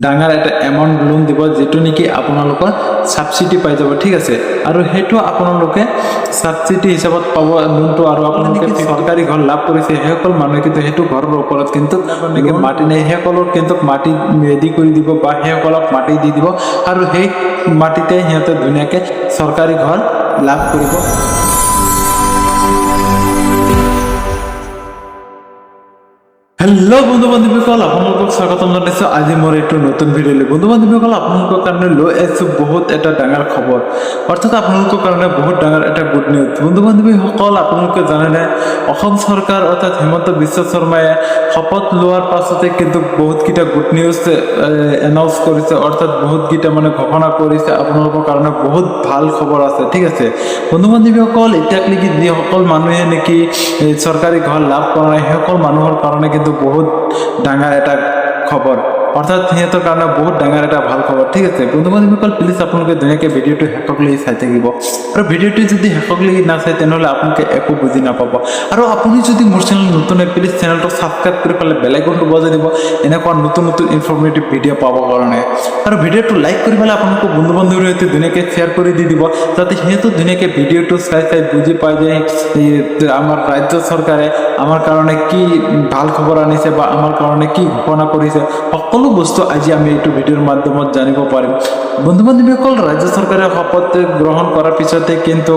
ডাঙৰ এটা amount loan দিব, যিটো নেকি আপোনালোকৰ সাবসিডি পাই যাব। ঠিক আছে, আৰু সেইটো আপোনালোকে সাবসিডি হিচাপত পাব লোনটো। আৰু আপোনালোকে চৰকাৰী ঘৰ লাভ কৰিছে সেইসকল মানুহে কিন্তু সেইটো ঘৰৰ ওপৰত কিন্তু মাটি নাই, সেইসকলক কিন্তু মাটি ৰেডি কৰি দিব বা সেইসকলক মাটি দি দিব, আৰু সেই মাটিতে সিহঁতে ধুনীয়াকৈ চৰকাৰী ঘৰ লাভ কৰিব। হেল্ল' বন্ধু বান্ধৱীসকল, আপোনালোকক স্বাগতম জনাইছোঁ আজি মোৰ এইটো নতুন ভিডিঅ'লৈ। বন্ধু বান্ধৱীসকল, আপোনালোকৰ কাৰণে লৈ আহিছোঁ বহুত এটা ডাঙৰ খবৰ, অৰ্থাৎ আপোনালোকৰ কাৰণে বহুত ডাঙৰ এটা গুড নিউজ। বন্ধু বান্ধৱীসকল, আপোনালোকে জানেনে অসম চৰকাৰ অৰ্থাৎ হিমন্ত বিশ্ব শৰ্মায়ে শপত লোৱাৰ পাছতে কিন্তু বহুতকেইটা গুড নিউজ এনাউন্স কৰিছে, অৰ্থাৎ বহুতকেইটা ঘোষণা কৰিছে। আপোনালোকৰ কাৰণে বহুত ভাল খবৰ আছে। ঠিক আছে বন্ধু বান্ধৱীসকল, এতিয়ালৈকে যিসকল মানুহে নেকি চৰকাৰী ঘৰ লাভ কৰা নাই সেইসকল মানুহৰ কাৰণে কিন্তু বহুত ডাঙৰ এটা খবৰ, অৰ্থাৎ সিহঁতৰ কাৰণে বহুত ডাঙৰ এটা ভাল খবৰ। ঠিক আছে বন্ধু বান্ধৱীসকল, প্লিজ আপোনালোকে ধুনীয়াকৈ ভিডিঅ'টো শেষলৈকে চাই থাকিব, আৰু ভিডিঅ'টো যদি শেষলৈকে নাচায় তেনেহ'লে আপোনালোকে একো বুজি নাপাব। আৰু আপুনি যদি মোৰ চেনেল নতুন হয়, প্লিজ চেনেলটো ছাবস্ক্ৰাইব কৰি পেলাই বেল আইকনটো বজাই দিব এনেকুৱা নতুন নতুন ইনফৰ্মেটিভ ভিডিঅ' পাবৰ কাৰণে। আৰু ভিডিঅ'টো লাইক কৰি পেলাই আপোনালোকৰ বন্ধু বান্ধৱীৰ সৈতে ধুনীয়াকৈ শ্বেয়াৰ কৰি দি দিব, যাতে সিহঁতো ধুনীয়াকৈ ভিডিঅ'টো চাই বুজি পায় যে আমাৰ ৰাজ্য চৰকাৰে আমাৰ কাৰণে কি ভাল খবৰ আনিছে বা আমাৰ কাৰণে কি ঘোষণা কৰিছে, সকলো বস্তু আজি আমি এইটো ভিডিঅ'ৰ মাধ্যমত জানিব পাৰিম। বন্ধু বান্ধৱীসকল, ৰাজ্য চৰকাৰে শপত গ্ৰহণ কৰাৰ পিছতে কিন্তু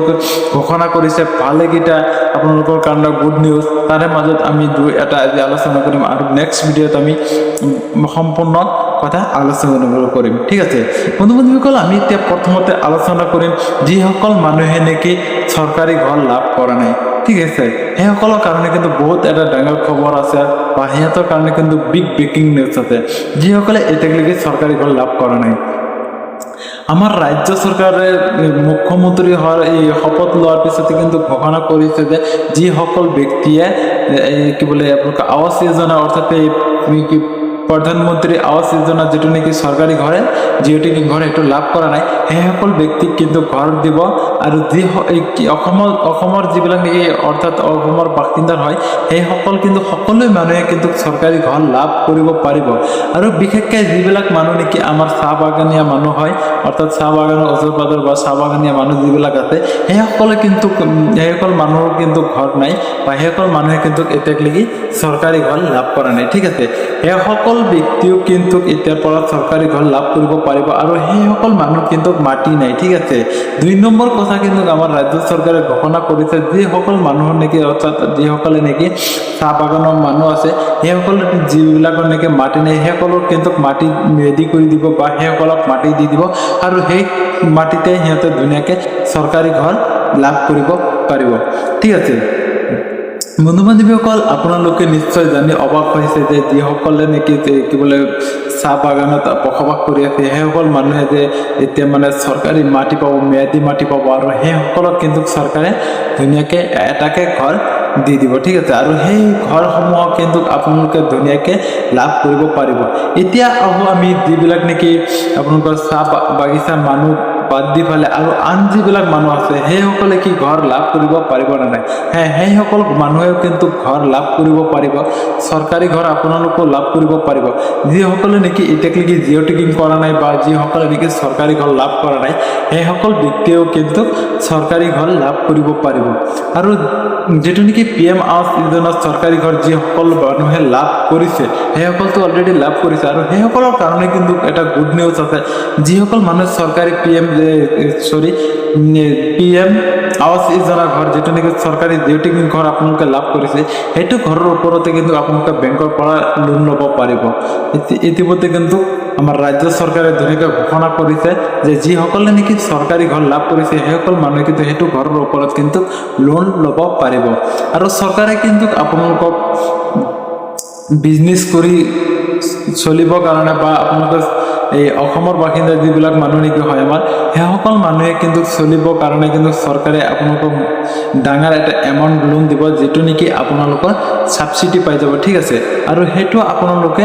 ঘোষণা কৰিছে ভালেকেইটা আপোনালোকৰ কাৰণে গুড নিউজ। তাৰে মাজত আমি দুই এটা আজি আলোচনা কৰিম, আৰু নেক্সট ভিডিঅ'ত আমি সম্পূৰ্ণ কথা আলোচনা কৰিম। ঠিক আছে বন্ধু বান্ধৱীসকল, আমি এতিয়া প্ৰথমতে আলোচনা কৰিম যিসকল মানুহে নেকি চৰকাৰী ঘৰ লাভ কৰা নাই। ঠিক আছে, সেইসকলৰ কাৰণে কিন্তু বহুত এটা ডাঙৰ খবৰ আছে, বা সিহঁতৰ কাৰণে কিন্তু বিগ ব্ৰেকিং নিউজ আছে, যিসকলে এতিয়ালৈকে চৰকাৰী ঘৰ লাভ কৰা নাই। আমাৰ ৰাজ্য চৰকাৰে মুখ্যমন্ত্ৰী হোৱাৰ এই শপত লোৱাৰ পিছতে কিন্তু ঘোষণা কৰিছে যে যিসকল ব্যক্তিয়ে কি বোলে আপোনালোকৰ আৱাস যোজনা, অৰ্থাৎ এই প্ৰধানমন্ত্ৰী আৱাস যোজনা যিটো নেকি চৰকাৰী ঘৰে যিহেতু ঘৰ সেইটো লাভ কৰা নাই, সেইসকল ব্যক্তিক কিন্তু ঘৰ দিব। আৰু যি অসমৰ যিবিলাক নেকি অৰ্থাৎ অসমৰ বাসিন্দাৰ হয় সেইসকল কিন্তু সকলো মানুহে কিন্তু চৰকাৰী ঘৰ লাভ কৰিব পাৰিব। আৰু বিশেষকৈ যিবিলাক মানুহ নেকি আমাৰ চাহ বাগানীয়া মানুহ হয়, অৰ্থাৎ চাহ বাগানৰ ওচৰ পাজৰ বা চাহ বাগানীয়া মানুহ যিবিলাক আছে সেইসকল মানুহৰ কিন্তু ঘৰ নাই, বা সেইসকল মানুহে কিন্তু এতিয়ালৈকে চৰকাৰী ঘৰ লাভ কৰা নাই। ঠিক আছে, সেইসকল ব্যক্তিও কিন্তু এতিয়াৰ পৰা চৰকাৰী ঘৰ লাভ কৰিব পাৰিব, আৰু সেইসকল মানুহ কিন্তু মাটি নাই। ঠিক আছে, 2 নম্বৰ কথা কিন্তু আমাৰ ৰাজ্য চৰকাৰে ঘোষণা কৰিছে যিসকল মানুহৰ নেকি অৰ্থাৎ যিসকলে নেকি চাহ বাগানৰ মানুহ আছে সেইসকল যিবিলাকৰ নেকি মাটি নাই সেইসকলক কিন্তু মাটি ৰেডি কৰি দিব, বা সেইসকলক মাটি দি দিব, আৰু সেই মাটিতে সিহঁতে ধুনীয়াকৈ চৰকাৰী ঘৰ লাভ কৰিব পাৰিব। ঠিক আছে বন্ধু বান্ধৱীসকল, আপোনালোকে নিশ্চয় জানি অবাক হৈছে যে যিসকলে নেকি কি বোলে চাহ বাগানত বসবাস কৰি আছে সেইসকল মানুহে যে এতিয়া চৰকাৰী মাটি পাব, ম্যাদী মাটি পাব, আৰু সেইসকলক কিন্তু চৰকাৰে ধুনীয়াকৈ এটাকে ঘৰ দি দিব। ঠিক আছে, আৰু সেই ঘৰসমূহক কিন্তু আপোনালোকে ধুনীয়াকৈ লাভ কৰিব পাৰিব। এতিয়া আমি যিবিলাক নেকি আপোনালোকৰ চাহ বাগিচা মানুহ বাদ দি পেলাই আৰু আন যিবিলাক মানুহ আছে সেইসকলে কি ঘৰ লাভ কৰিব পাৰিব নে নাই? সেইসকল মানুহেও কিন্তু ঘৰ লাভ কৰিব পাৰিব, চৰকাৰী ঘৰ আপোনালোকেও লাভ কৰিব পাৰিব। যিসকলে নেকি এতিয়ালৈকে জিঅ' টেগিং কৰা নাই বা যিসকলে নেকি চৰকাৰী ঘৰ লাভ কৰা নাই সেইসকল ব্যক্তিয়েও কিন্তু চৰকাৰী ঘৰ লাভ কৰিব পাৰিব। আৰু যিটো নেকি PM আৱাস যোজনা চৰকাৰী ঘৰ যিসকল মানুহে লাভ কৰিছে সেইসকলতো অলৰেডি লাভ কৰিছে, আৰু সেইসকলৰ কাৰণে কিন্তু এটা গুড নিউজ আছে। যিসকল মানুহে চৰকাৰী PM আৱাস যোজনা ঘৰ যিটো নেকি চৰকাৰী জিঅ' টেগিং ঘৰ আপোনালোকে লাভ কৰিছে, সেইটো ঘৰৰ ওপৰতে কিন্তু আপোনালোকে বেংকৰ পৰা লোন ল'ব পাৰিব। ইতিমধ্যে কিন্তু আমাৰ ৰাজ্য চৰকাৰে ধুনীয়াকৈ ঘোষণা কৰিছে যে যিসকলে নেকি চৰকাৰী ঘৰ লাভ কৰিছে সেইসকল মানুহে কিন্তু সেইটো ঘৰৰ ওপৰত কিন্তু লোন ল'ব পাৰিব। আৰু চৰকাৰে কিন্তু আপোনালোকক বিজনেছ কৰি চলিবৰ কাৰণে বা আপোনালোকৰ এই অসমৰ বাসিন্দা যিবিলাক মানুহ নেকি হয় আমাৰ সেইসকল মানুহে কিন্তু চলিবৰ কাৰণে কিন্তু চৰকাৰে আপোনালোকক ডাঙৰ এটা এমাউণ্ট লোন দিব, যিটো নেকি আপোনালোকৰ সাবসিডি পাই যাব। ঠিক আছে, আৰু সেইটো আপোনালোকে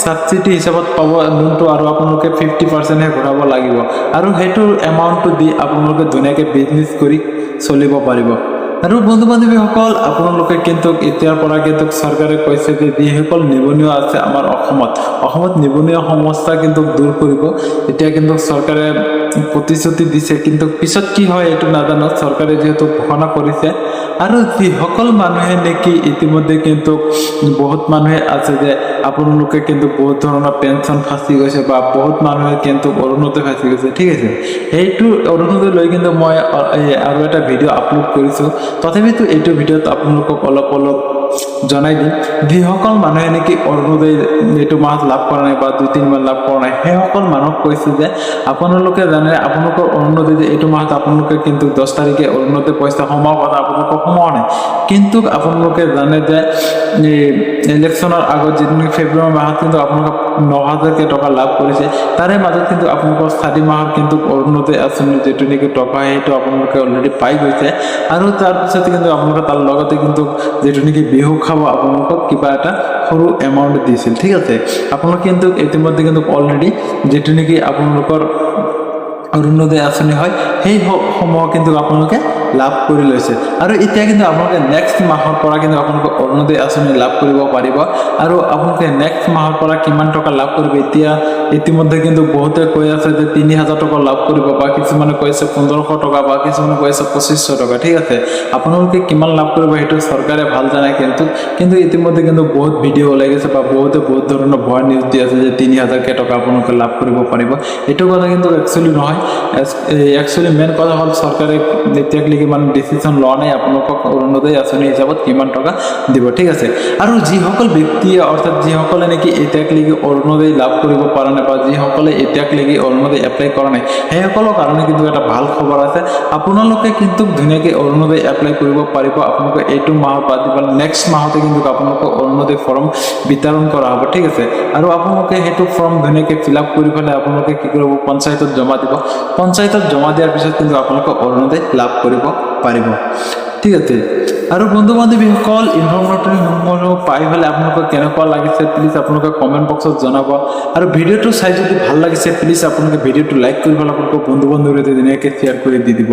সাবসিডি হিচাপত পাব লোনটো, আৰু আপোনালোকে 50%হে ঘূৰাব লাগিব, আৰু সেইটো এমাউণ্টটো দি আপোনালোকে ধুনীয়াকৈ বিজনেছ কৰি চলিব পাৰিব। আৰু বন্ধু বান্ধৱীসকল আপোনালোকে কিন্তু এতিয়াৰ পৰা কিন্তু চৰকাৰে কৈছে যে যিসকল নিবনুৱা আছে আমাৰ অসমত নিবনুৱা সমস্যা কিন্তু দূৰ কৰিব। এতিয়া কিন্তু চৰকাৰে প্ৰতিশ্ৰুতি দিছে, কিন্তু পিছত কি হয় এইটো নাজানো। চৰকাৰে যিহেতু ঘোষণা কৰিছে, আৰু যিসকল মানুহে নেকি ইতিমধ্যে কিন্তু বহুত মানুহে আছে যে আপোনালোকে কিন্তু বহুত ধৰণৰ পেঞ্চন ফাঁচি গৈছে বা বহুত মানুহে কিন্তু অৰুণোদয় ফাঁচি গৈছে, ঠিক আছে। সেইটো অৰুণোদয় লৈ কিন্তু মই আৰু এটা ভিডিঅ' আপলোড কৰিছোঁ। তথাপিতো এইটো ভিডিঅ'ত আপোনালোকক অলপ জনাই দিম, যিসকল মানুহে নেকি অৰুণোদয় এইটো মাহত লাভ কৰা নাই বা 2-3 মাহ লাভ কৰা নাই, সেইসকল মানুহক কৈছোঁ যে আপোনালোকে জানে আপোনালোকৰ অৰুণোদয় যে এইটো মাহত আপোনালোকে কিন্তু 10 তাৰিখে অৰুণোদয় পইচা সোমাব কথা আপোনালোকৰ সোমোৱা নাই। কিন্তু আপোনালোকে জানে যে ইলেকশ্যনৰ আগত যিটো ফেব্ৰুৱাৰী মাহত কিন্তু আপোনালোকে 9,000 টকা লাভ কৰিছে, তাৰে মাজত কিন্তু আপোনালোকৰ 4 মাহৰ কিন্তু অৰুণোদয় আঁচনি যিটো নেকি টকা সেইটো আপোনালোকে অলৰেডি পাই গৈছে। আৰু তাৰপিছত কিন্তু আপোনালোকে তাৰ লগতে কিন্তু যিটো নেকি বিহু খাব আপোনালোকক কিবা এটা সৰু এমাউণ্ট দিছিল, ঠিক আছে। আপোনালোকে কিন্তু ইতিমধ্যে কিন্তু অলৰেডি যিটো নেকি আপোনালোকৰ অৰুণোদয় আঁচনি হয় সেই সমূহ কিন্তু আপোনালোকে লাভ কৰি লৈছে। আৰু এতিয়া কিন্তু আপোনালোকে নেক্সট মাহৰ পৰা কিন্তু আপোনালোকে অৰুণোদয় আঁচনি লাভ কৰিব পাৰিব। আৰু আপোনালোকে নেক্সট মাহৰ পৰা কিমান টকা লাভ কৰিব, এতিয়া ইতিমধ্যে কিন্তু বহুতে কৈ আছে যে 3,000 টকা লাভ কৰিব, বা কিছুমানে কৈছে 1,500 টকা, বা কিছুমানে কৈছে 2,500 টকা, ঠিক আছে। আপোনালোকে কিমান লাভ কৰিব সেইটো চৰকাৰে ভাল জানে। কিন্তু ইতিমধ্যে কিন্তু বহুত ভিডিঅ' ওলাই গৈছে বা বহুতে বহুত ধৰণৰ ভুৱা নিউজ দি আছে যে 3,000 টকা আপোনালোকে লাভ কৰিব পাৰিব। এইটো কথা কিন্তু একচুৱেলি নহয়। একচুৱেলি মেইন কথা হ'ল চৰকাৰে এতিয়ালৈকে মানে ডিচিশ্যন লোৱা নাই আপোনালোকক অৰুণোদয় আঁচনি হিচাপত কিমান টকা দিব, ঠিক আছে। আৰু যিসকল ব্যক্তিয়ে অৰ্থাৎ যিসকলে নেকি এতিয়ালৈকে অৰুণোদয় লাভ কৰিব পৰা নাই বা যিসকলে এতিয়ালৈকে অৰুণোদয় এপ্লাই কৰা নাই, সেইসকলৰ কাৰণে কিন্তু এটা ভাল খবৰ আছে। আপোনালোকে কিন্তু ধুনীয়াকৈ অৰুণোদয় এপ্লাই কৰিব পাৰিব। আপোনালোকে এইটো মাহত বাদ দিব, নেক্সট মাহতে কিন্তু আপোনালোকক অৰুণোদয় ফৰ্ম বিতৰণ কৰা হ'ব, ঠিক আছে। আৰু আপোনালোকে সেইটো ফৰ্ম ধুনীয়াকৈ ফিল আপ কৰি পেলাই আপোনালোকে কি কৰিব, পঞ্চায়তত জমা দিব। পঞ্চায়তত জমা দিয়াৰ পিছত কিন্তু আপোনালোকে অৰুণোদয় লাভ কৰিব পাৰিব, ঠিক আছে। আৰু বন্ধু বান্ধৱীসকল ইনফৰ্মেটিভ পাই পেলাই আপোনালোকক কেনেকুৱা লাগিছে প্লিজ আপোনালোকে কমেণ্ট বক্সত জনাব। আৰু ভিডিঅ'টো চাই যদি ভাল লাগিছে প্লিজ আপোনালোকে ভিডিঅ'টো লাইক কৰি পেলাই আপোনালোকৰ বন্ধু বান্ধৱীৰ সৈতে ধুনীয়াকৈ শ্বেয়াৰ কৰি দি দিব।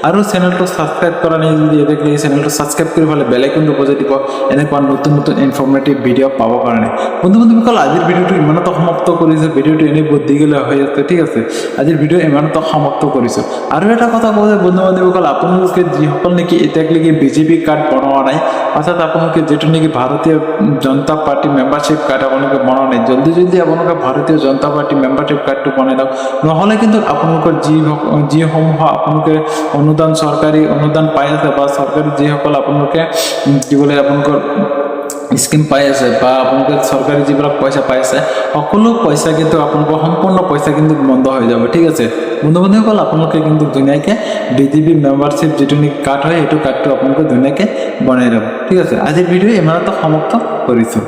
আৰু চেনেলটো ছাবস্ক্ৰাইব কৰা নাই যদি এতিয়ালৈকে চেনেলটো ছাবস্ক্ৰাইব কৰি পেলাই বেল আইকনটো বজাই দিব, এনেকুৱা নতুন ইনফৰ্মেটিভ ভিডিঅ' পাবৰ কাৰণে। বন্ধু বান্ধৱীসকল আজিৰ ভিডিঅ'টো ইমানতে সমাপ্ত কৰিছোঁ। ভিডিঅ'টো এনেই বহুত দীঘলীয়া হৈ আছে, ঠিক আছে। আজিৰ ভিডিঅ' ইমানতে সমাপ্ত কৰিছোঁ। আৰু এটা কথা কওঁ যে বন্ধু বান্ধৱীসকল আপোনালোকে যিসকল নেকি এতিয়ালৈকে বিজেপি কাৰ্ড বনোৱা নাই, অৰ্থাৎ আপোনালোকে যিটো নেকি ভাৰতীয় জনতা পাৰ্টি মেম্বাৰশ্বিপ কাৰ্ড আপোনালোকে বনোৱা নাই, জলদি আপোনালোকে ভাৰতীয় জনতা পাৰ্টি মেম্বাৰশ্বিপ কাৰ্ডটো বনাই লওক। নহ'লে কিন্তু আপোনালোকৰ যিসমূহ আপোনালোকে চৰকাৰী অনুদান পাই আছে বা চৰকাৰী যিসকল আপোনালোকে দিবলৈ আপোনালোকৰ স্কিম পাই আছে বা আপোনালোকে চৰকাৰী যিবিলাক পইচা পাই আছে, সকলো পইচা কিন্তু আপোনালোকৰ সম্পূৰ্ণ পইচা কিন্তু বন্ধ হৈ যাব, ঠিক আছে। বন্ধু বান্ধৱীসকল আপোনালোকে কিন্তু ধুনীয়াকৈ বিজেপি মেম্বাৰশ্বিপ যিটো নেকি কাৰ্ড হয় সেইটো কাৰ্ডটো আপোনালোকে ধুনীয়াকৈ বনাই ল'ব, ঠিক আছে। আজিৰ ভিডিঅ' ইমানতে সমাপ্ত কৰিছোঁ।